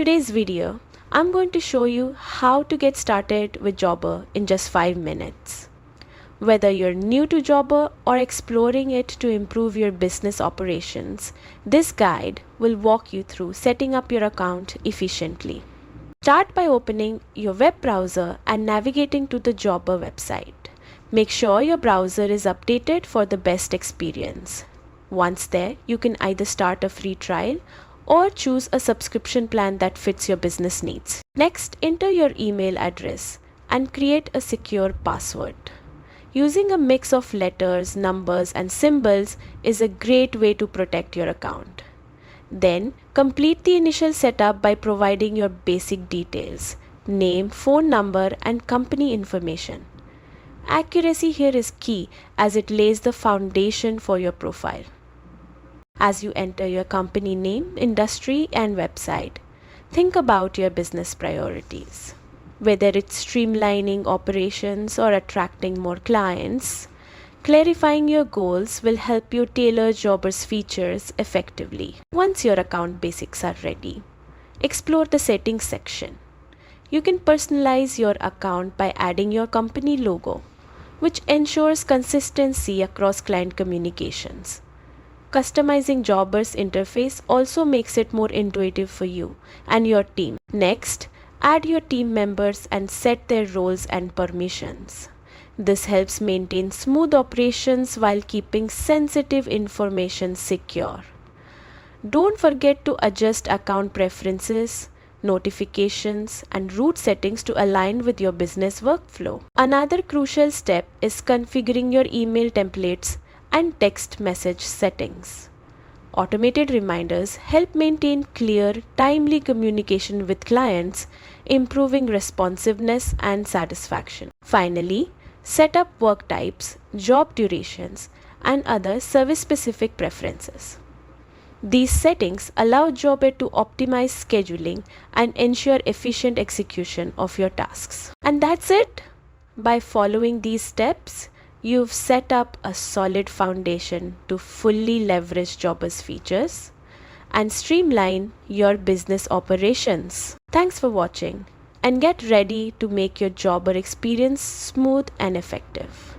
today's video, I'm going to show you how to get started with Jobber in just 5 minutes. Whether you're new to Jobber or exploring it to improve your business operations, this guide will walk you through setting up your account efficiently. Start by opening your web browser and navigating to the Jobber website. Make sure your browser is updated for the best experience. Once there, you can either start a free trial or choose a subscription plan that fits your business needs. Next, enter your email address and create a secure password. Using a mix of letters, numbers, and symbols is a great way to protect your account. Then, complete the initial setup by providing your basic details: name, phone number, and company information. Accuracy here is key as it lays the foundation for your profile. As you enter your company name, industry, and website, think about your business priorities. Whether it's streamlining operations or attracting more clients, clarifying your goals will help you tailor Jobber's features effectively. Once your account basics are ready, explore the settings section. You can personalize your account by adding your company logo, which ensures consistency across client communications. Customizing Jobber's interface also makes it more intuitive for you and your team. Next, add your team members and set their roles and permissions. This helps maintain smooth operations while keeping sensitive information secure. Don't forget to adjust account preferences, notifications, and route settings to align with your business workflow. Another crucial step is configuring your email templates and text message settings. Automated reminders help maintain clear, timely communication with clients, improving responsiveness and satisfaction. Finally, set up work types, job durations, and other service-specific preferences. These settings allow Jobber to optimize scheduling and ensure efficient execution of your tasks. And that's it. By following these steps, you've set up a solid foundation to fully leverage Jobber's features and streamline your business operations. Thanks for watching, and get ready to make your Jobber experience smooth and effective.